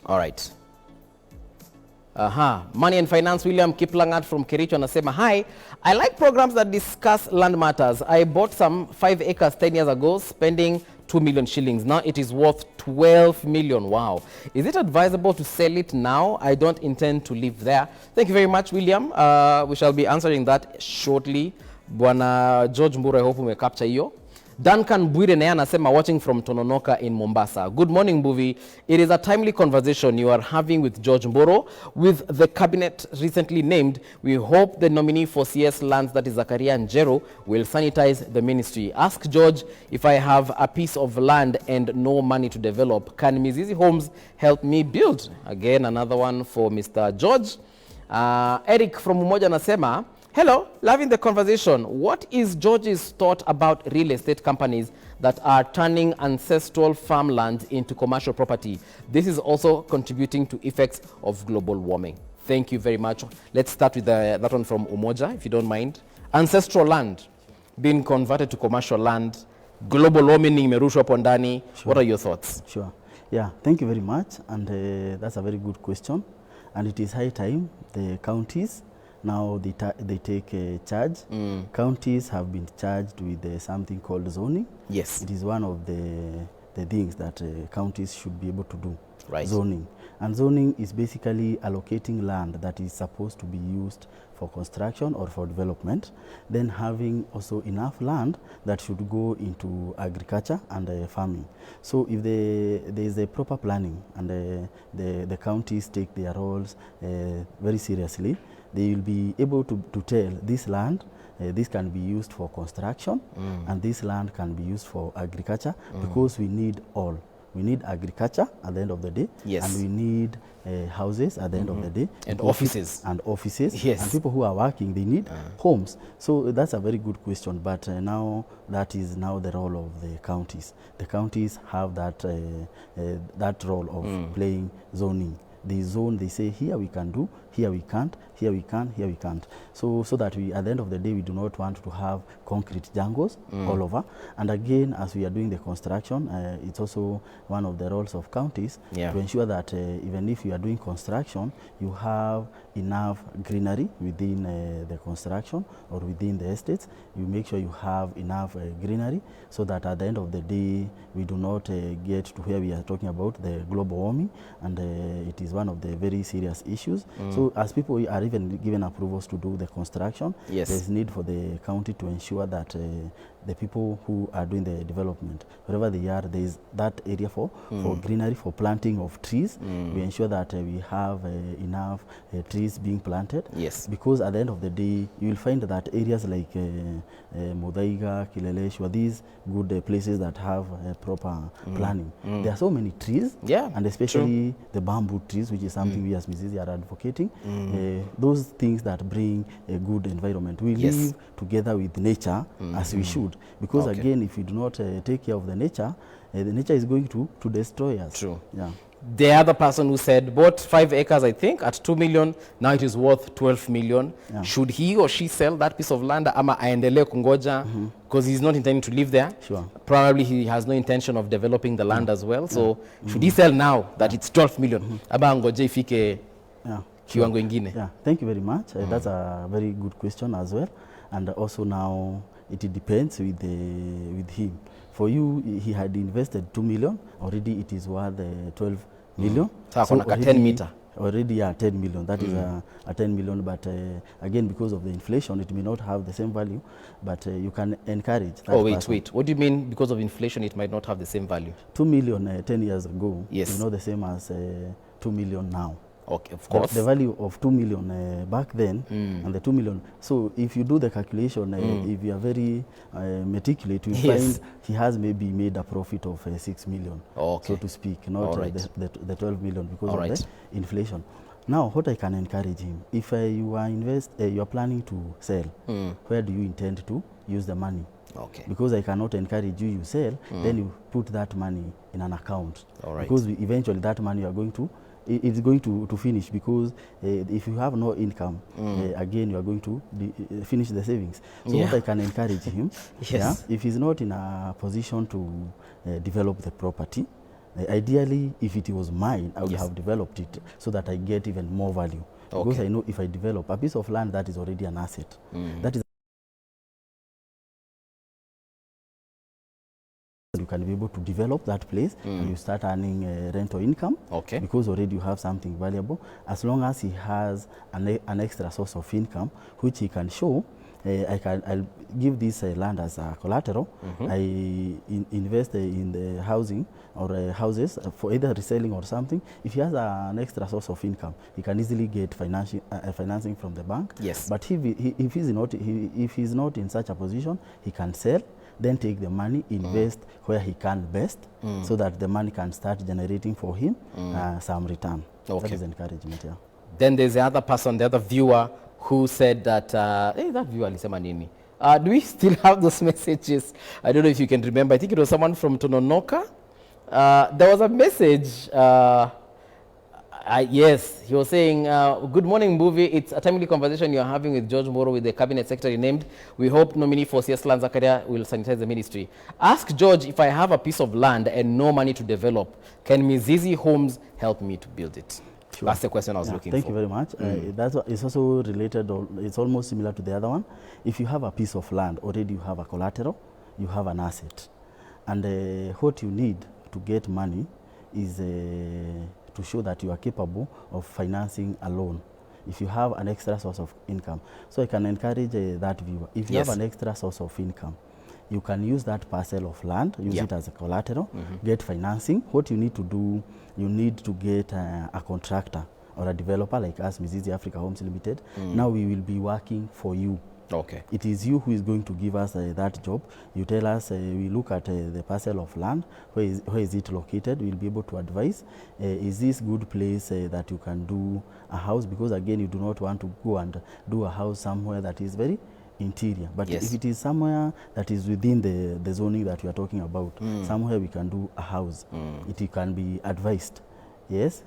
All right. Money and Finance, William Kiplangat from Kericho anasema, hi, I like programs that discuss land matters. I bought some 5 acres 10 years ago, spending 2 million shillings. Now it is worth 12 million. Wow. Is it advisable to sell it now? I don't intend to live there. Thank you very much, William. We shall be answering that shortly. Bwana George Mburu, I hope we capture you. Duncan Bwire naye anasema, watching from Tononoka in Mombasa. Good morning, Mbuvi. It is a timely conversation you are having with George Mboro. With the cabinet recently named, we hope the nominee for CS Lands, that is Zakaria Njero, will sanitize the ministry. Ask George, if I have a piece of land and no money to develop, can Mizizi Homes help me build? Again, another one for Mr. George. Eric from Umoja anasema, hello, loving the conversation. What is George's thought about real estate companies that are turning ancestral farmland into commercial property? This is also contributing to effects of global warming. Thank you very much. Let's start with that one from Umoja, if you don't mind. Ancestral land being converted to commercial land, global warming imerushwa hapo ndani. What are your thoughts? Sure. Yeah, thank you very much. And that's a very good question. And it is high time the counties now they take charge. Counties have been charged with something called zoning. Yes. It is one of the things that counties should be able to do. Right. Zoning. And zoning is basically allocating land that is supposed to be used for construction or for development, then having also enough land that should go into agriculture and farming. So if there is a proper planning and the counties take their roles very seriously, they will be able to tell this land, this can be used for construction and this land can be used for agriculture because we need all. We need agriculture at the end of the day, yes, and we need houses at the end of the day, and offices. And offices, yes, and people who are working, they need homes. So that's a very good question, but now that is now the role of the counties. The counties have that that role of playing zoning. They zone, they say here we can do, here we can't, here we can, here we can't. So that we, at the end of the day, we do not want to have concrete jungles all over. And again, as we are doing the construction, it's also one of the roles of counties to ensure that even if you are doing construction, you have enough greenery within the construction or within the estates. You make sure you have enough greenery so that at the end of the day, we do not get to where we are talking about the global warming, and it is one of the very serious issues. So as people are even given approvals to do the construction, there's need for the county to ensure that the people who are doing the development, wherever they are, there is that area for greenery, for planting of trees. We ensure that we have enough trees being planted. Yes. Because at the end of the day, you will find that areas like Mudaiga, Kileleshwa, these good places that have proper planning. There are so many trees, and especially the bamboo trees, which is something we as Mizizi are advocating. Those things that bring a good environment. We live together with nature as we should. Because again, if we do not take care of the nature is going to destroy us. True. Yeah. The other person who said bought 5 acres, I think, at 2 million, now it is worth 12 million. Should he or she sell that piece of land, ama aendelee kungoja, because he's not intending to live there? Sure. Probably he has no intention of developing the land as well. So should he sell now that it's 12 million? Aba angoje ifike kiwango ingine? Yeah, thank you very much. That's a very good question as well. And also now it depends with him. For you, he had invested 2 million. Already it is worth 12 million. So already 10 meter. Already 10 million. That is a 10 million. But again, because of the inflation, it may not have the same value. But you can encourage that wait. What do you mean because of inflation it might not have the same value? 2 million 10 years ago is not the same as 2 million now. Okay, of course. The value of 2 million back then and the 2 million. So if you do the calculation, if you are very meticulous, you find he has maybe made a profit of 6 million, so to speak, not the 12 million because of the inflation. Now, what I can encourage him, if you are planning to sell, where do you intend to use the money? Okay. Because I cannot encourage you sell, then you put that money in an account. Because eventually that money you are going to it's going to finish, because if you have no income, again you are going to finish the savings. So what I can encourage him, if he's not in a position to develop the property, Ideally, if it was mine, I would Yes. have developed it so that I get even more value. Because Okay. I know if I develop a piece of land that is already an asset, that is you can be able to develop that place and you start earning rental income. Okay. Because already you have something valuable. As long as he has an extra source of income which he can show, I'll give this land as a collateral. I invest in the housing or houses for either reselling or something. If he has an extra source of income, he can easily get financing from the bank. Yes. But if he's not in such a position, he can sell, then take the money, invest where he can best, so that the money can start generating for him some return. Okay. That is encouragement, yeah. Then there's the other person, the other viewer, who said that, hey, that viewer alisema nini? Do we still have those messages? I don't know if you can remember. I think it was someone from Tononoka. There was a message. Yes, he was saying, good morning, Mbuvi. It's a timely conversation you're having with George Moro with the cabinet secretary named. We hope nominee for CS Land Zakaria will sanitize the ministry. Ask George if I have a piece of land and no money to develop, can Mizizi Homes help me to build it? Sure. That's the question I was looking Thank for. you very much. It's also related, or it's almost similar to the other one. If you have a piece of land, already you have a collateral, you have an asset. And what you need to get money is to show that you are capable of financing a loan if you have an extra source of income. So I can encourage that viewer. If you Yes. have an extra source of income, you can use that parcel of land, use it as a collateral, get financing. What you need to do, you need to get a contractor or a developer like us, Mizizi Africa Homes Limited. Now we will be working for you. Okay. It is you who is going to give us that job. You tell us, we look at the parcel of land, where is it located? We'll be able to advise, is this good place that you can do a house? Because again, you do not want to go and do a house somewhere that is very interior. But Yes. if it is somewhere that is within the zoning that we are talking about, somewhere we can do a house, it can be advised. Yes,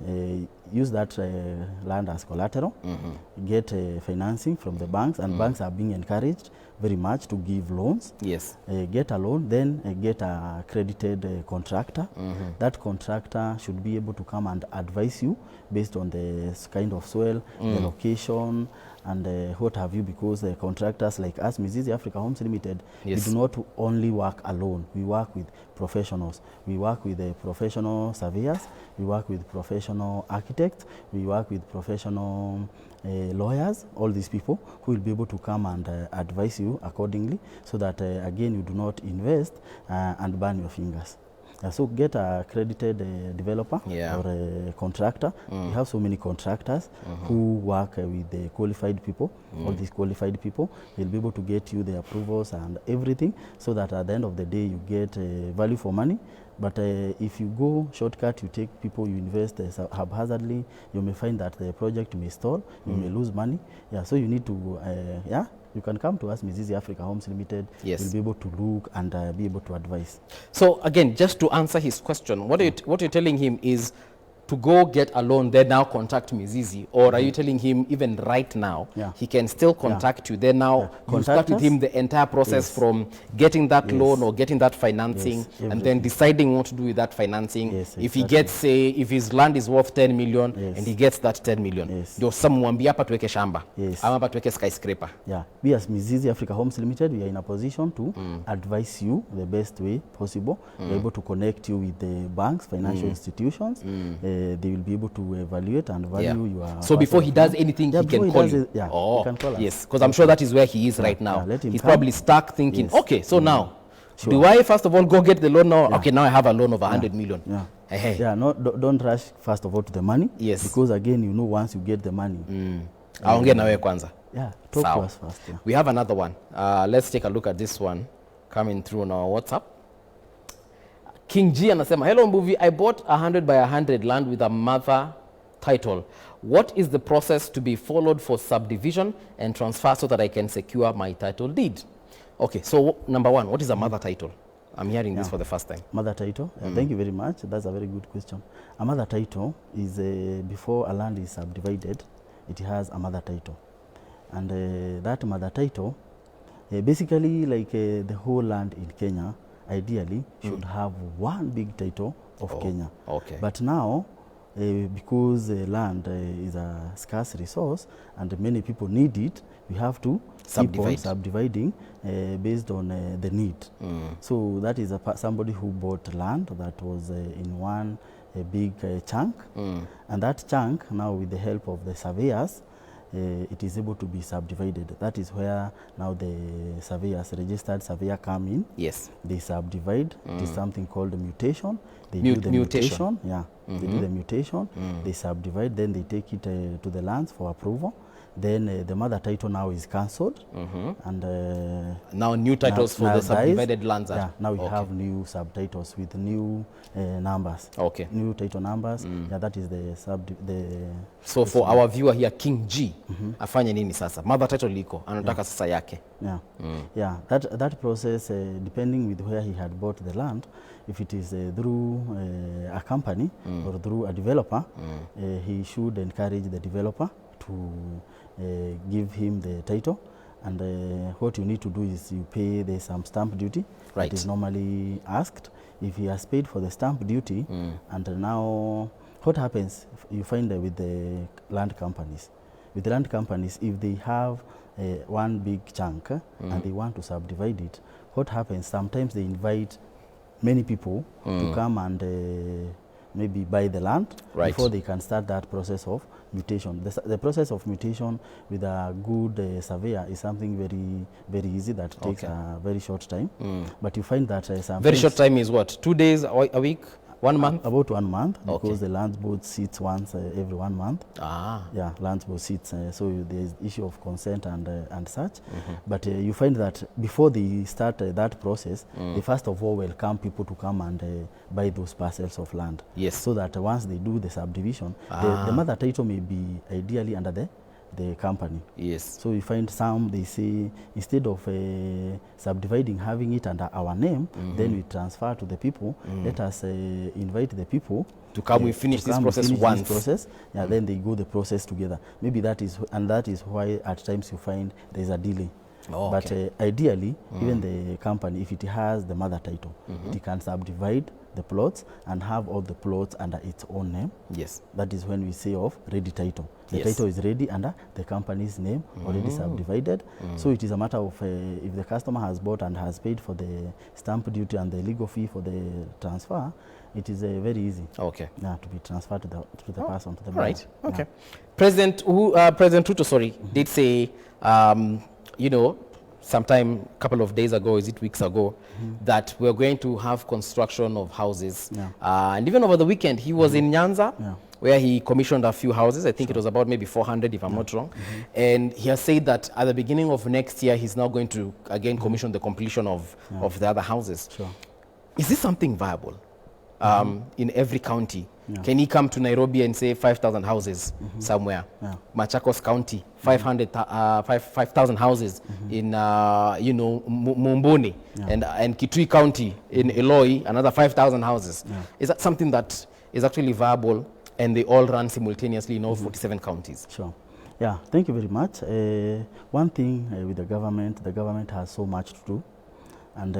use that land as collateral, get financing from the banks, and banks are being encouraged very much to give loans. Yes. Get a loan, then get a accredited contractor. That contractor should be able to come and advise you based on the kind of soil, the location, and what have you, because the contractors like us, Mizizi Africa Homes Limited, Yes. we do not only work alone. We work with professionals. We work with professional surveyors. We work with professional architects. We work with professional lawyers, all these people who will be able to come and advise you accordingly, so that again you do not invest and burn your fingers. So get a accredited developer or a contractor. We have so many contractors who work with the qualified people. All these qualified people will be able to get you the approvals and everything, so that at the end of the day you get value for money. But if you go shortcut, you take people, you invest haphazardly, you may find that the project may stall, you may lose money. Yeah, so you need to, you can come to us, Mizizi Africa Homes Limited. Yes. We'll be able to look and be able to advise. So again, just to answer his question, what you're telling him is to go get a loan, then now contact Mizizi, or are you telling him even right now he can still contact you? Then now you start with him the entire process from getting that loan or getting that financing, and then deciding what to do with that financing. If he gets, say, if his land is worth 10 million and he gets that 10 million, ndio samwambia hapa tuweke shamba ama hapa tuweke skyscraper. Yeah, we as Mizizi Africa Homes Limited, we are in a position to advise you the best way possible. We're able to connect you with the banks, financial institutions. They will be able to evaluate and value your. So before he does anything, he can call you. He can call us. Yes, because I'm sure that is where he is right now. He's probably stuck thinking, okay, so now, do I first of all go get the loan now? Okay, now I have a loan of 100 million. No, don't rush first of all to the money. Yes. Because again, you know, once you get the money. Aongea na wewe kwanza. Yeah, talk to us first. Yeah. We have another one. Let's take a look at this one coming through on our WhatsApp. King G anasema, hello Mbuvi, I bought 100 by 100 land with a mother title. What is the process to be followed for subdivision and transfer so that I can secure my title deed? Okay, so number one, what is a mother title? I'm hearing this for the first time. Mother title? Thank you very much. That's a very good question. A mother title is before a land is subdivided, it has a mother title. And that mother title, basically like the whole land in Kenya, ideally should have one big title of Kenya. Okay. But now, because land is a scarce resource and many people need it, we have to keep on subdividing based on the need. So that is somebody who bought land that was in one big chunk, and that chunk now, with the help of the surveyors, it is able to be subdivided. That is where now the surveyors, registered surveyor, come in. Yes. They subdivide. It is something called mutation. They do the mutation. Yeah. They do the mutation. They subdivide. Then they take it to the lands for approval. Then the mother title now is cancelled, and now new titles for the subdivided lands. Yeah, now we have new subtitles with new numbers. Okay. New title numbers. Yeah, that is the So for our viewer here, King G, afanye nini sasa? Mother title liko, anataka sasa yake. Yeah. Yeah, that process, depending with where he had bought the land, if it is through a company or through a developer, he should encourage the developer to give him the title, and what you need to do is you pay some stamp duty that is normally asked. If he has paid for the stamp duty, and now what happens, you find with the land companies. With the land companies, if they have one big chunk and they want to subdivide it, what happens, sometimes they invite many people to come and maybe buy the land before they can start that process of mutation. The process of mutation with a good surveyor is something very, very easy that takes a very short time. But you find that very short time is what? 2 days, a week, 1 month? About 1 month, because the land board sits once every 1 month. Yeah, land board sits. So there is issue of consent and such. But you find that before they start that process, they first of all welcome people to come and buy those parcels of land. Yes. So that once they do the subdivision, the mother title may be ideally under the company. Yes. So you find some, they say, instead of subdividing, having it under our name, then we transfer to the people. Let us invite the people to come. We finish this process once. Yeah, then they go the process together. Maybe that is why at times you find there's a delay. But ideally, even the company, if it has the mother title, it can subdivide the plots and have all the plots under its own name. Yes. That is when we say of ready title. The title is ready under the company's name, already subdivided. So it is a matter of if the customer has bought and has paid for the stamp duty and the legal fee for the transfer, it is very easy. Okay. Yeah, to be transferred to the person, to the buyer. Right. Okay. President Ruto, did say, you know, sometime a couple of days ago, is it weeks ago, that we're going to have construction of houses. And even over the weekend, he was in Nyanza, where he commissioned a few houses. I think it was about maybe 400, if I'm not wrong. And he has said that at the beginning of next year, he's now going to again commission the completion of the other houses. Is this something viable in every county? Can he come to Nairobi and say 5,000 houses somewhere? Machakos County, 5,000 houses in, you know, Mumbuni, and Kitui County in Eloi, another 5,000 houses. Is that something that is actually viable and they all run simultaneously in all 47 counties? Sure. Yeah, thank you very much. One thing with the government has so much to do. And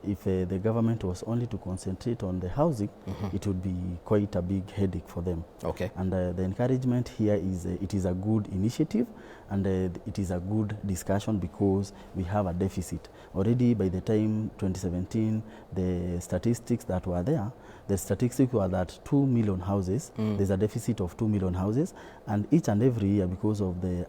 if the government was only to concentrate on the housing, it would be quite a big headache for them. Okay. And the encouragement here is it is a good initiative, and it is a good discussion because we have a deficit. Already by the time 2017, the statistics that were there, the statistics were that 2 million houses, there's a deficit of 2 million houses, and each and every year, because of the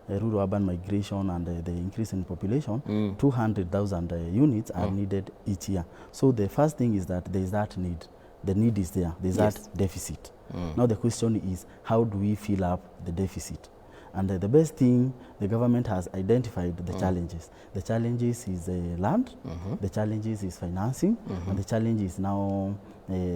rural-urban migration and the increase in population, 200,000 units are needed each year. So the first thing is that there is that need. The need is there. There's that deficit. Now the question is, how do we fill up the deficit? And the best thing, the government has identified the challenges. The challenges is land, the challenges is financing, and the challenge is now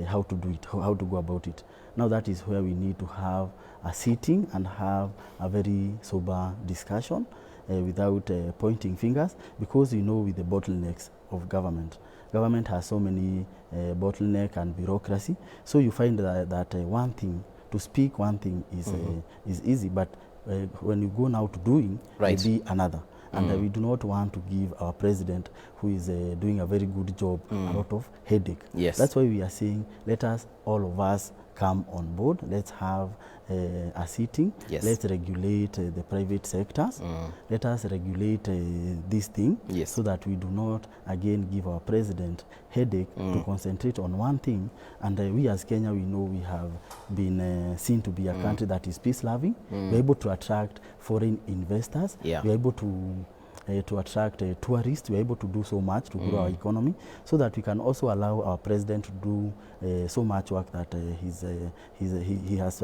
how to do it, how to go about it. Now that is where we need to have a sitting and have a very sober discussion without pointing fingers, because you know with the bottlenecks of government. Government has so many bottleneck and bureaucracy. So you find that one thing, to speak one thing is easy, but when you go now to doing, it will be another. and we do not want to give our president, who is doing a very good job, a lot of headache. Yes. That's why we are saying, let us, all of us, come on board. Let's have a sitting. Yes. Let's regulate the private sectors. Let us regulate this thing, yes, so that we do not again give our president headache to concentrate on one thing. And we as Kenya, we know we have been seen to be a country that is peace-loving. We're able to attract foreign investors. Yeah. We're able to attract tourists. We're able to do so much to grow our economy, so that we can also allow our president to do so much work that he has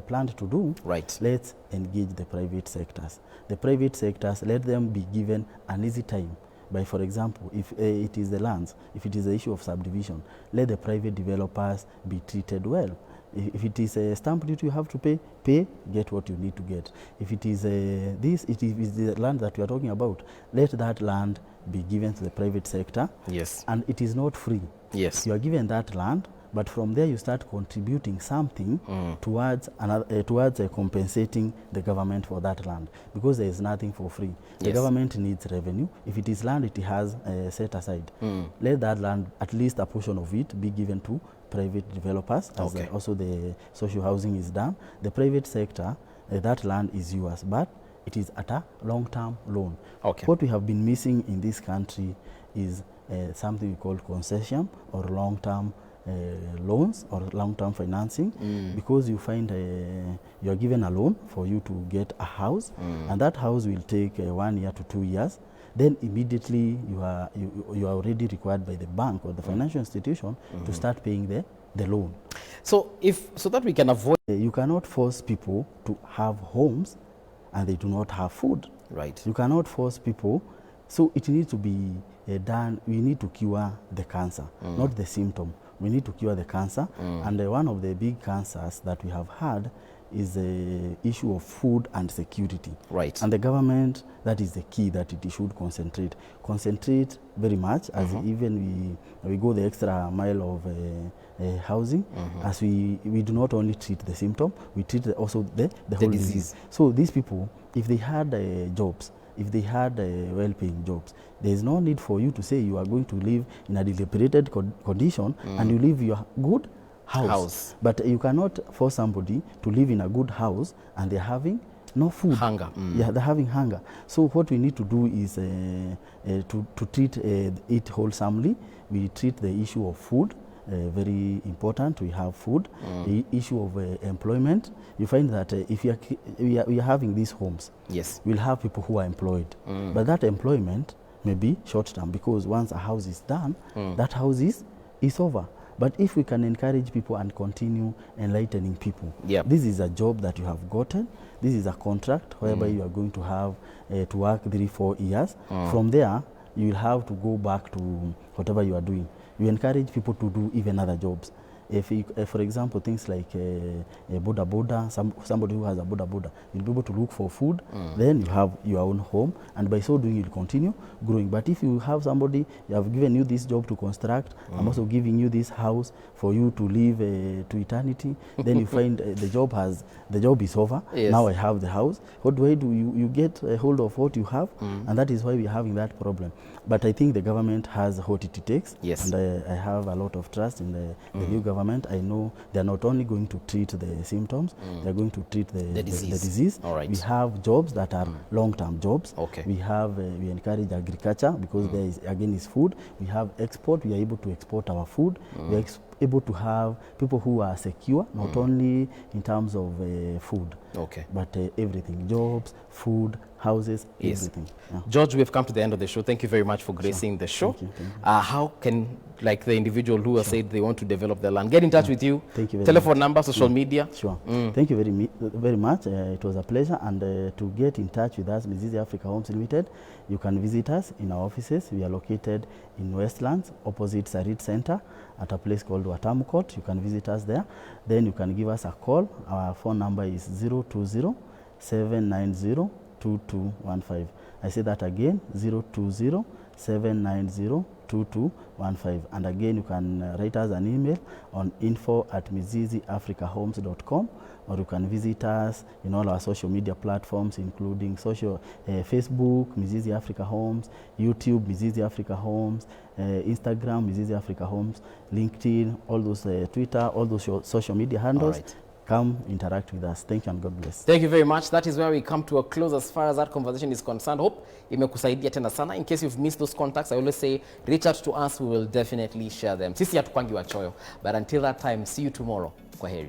planned to do. Right. Let's engage the private sectors. The private sectors, let them be given an easy time. By, for example, if it is the lands, if it is the issue of subdivision, let the private developers be treated well. If it is a stamp duty you have to pay, get what you need to get. If it is it is the land that we are talking about, let that land be given to the private sector. Yes. And it is not free. Yes. You are given that land, but from there you start contributing something towards compensating the government for that land, because there is nothing for free. The Yes. government needs revenue. If it is land, it has set aside. Let that land, at least a portion of it, be given to private developers, as Okay. also the social housing is done. The private sector, that land is yours, but it is at a long-term loan. Okay. What we have been missing in this country is something we call concession, or long-term loans, or long-term financing, because you find you are given a loan for you to get a house, and that house will take 1 year to 2 years. Then immediately you are already required by the bank or the financial institution to start paying the loan. So that we can avoid. You cannot force people to have homes and they do not have food. Right. You cannot force people. So it needs to be done. We need to cure the cancer, not the symptom. We need to cure the cancer. And one of the big cancers that we have had is the issue of food and security. Right. And the government, that is the key that it should concentrate very much, as even we go the extra mile of housing, as we do not only treat the symptom, we treat also the whole disease. So these people, if they had jobs, if they had well-paying jobs, there is no need for you to say you are going to live in a dilapidated condition and you live your good house. But you cannot force somebody to live in a good house and they're having no food. Hunger. Yeah, they're having hunger. So what we need to do is to treat it wholesomely. We treat the issue of food, very important. We have food. The issue of employment. You find that if we are having these homes, Yes. we'll have people who are employed. But that employment may be short-term, because once a house is done, that house is over. But if we can encourage people and continue enlightening people, Yep. this is a job that you have gotten, this is a contract whereby you are going to have to work 3-4 years. From there, you will have to go back to whatever you are doing. You encourage people to do even other jobs. If for example, things like a boda, somebody who has a boda, you'll be able to look for food, then you have your own home, and by so doing, you'll continue growing. But if you have somebody, you have given you this job to construct, I'm also giving you this house for you to live to eternity, then you find the job is over. Yes. Now I have the house. What do I do? You get a hold of what you have, and that is why we're having that problem. But I think the government has what it takes, Yes. and I have a lot of trust in the new government. I know they're not only going to treat the symptoms, they're going to treat the disease. All right. We have jobs that are long-term jobs. Okay. We have we encourage agriculture, because there is, again, is food. We have export. We are able to export our food. We are able to have people who are secure, not only in terms of food, Okay. but everything: jobs, food, houses, Yes. everything. Yeah. George, we've come to the end of the show. Thank you very much for gracing the show. Thank you. How can, like, the individual who has said they want to develop their land, get in touch with you? Thank you very Telephone number, social media. Sure. Thank you very much. It was a pleasure. And to get in touch with us, Mizizi Africa Homes Limited, you can visit us in our offices. We are located in Westlands, opposite Sarit Center, at a place called Watamu Court. You can visit us there. Then you can give us a call. Our phone number is 020-790-2215. I say that again, 020-790-2215. 2215. And again, you can write us an email on info@miziziafricahomes.com, or you can visit us in all our social media platforms, including Facebook, Mizizi Africa Homes, YouTube, Mizizi Africa Homes, Instagram, Mizizi Africa Homes, LinkedIn, all those Twitter, all those social media handles. All right. Come interact with us. Thank you and God bless. Thank you very much. That is where we come to a close as far as that conversation is concerned. Hope imekusaidia tena sana. In case you've missed those contacts, I always say reach out to us. We will definitely share them. Sisi hatukwangi wachoyo. But until that time, see you tomorrow. Kwaheri.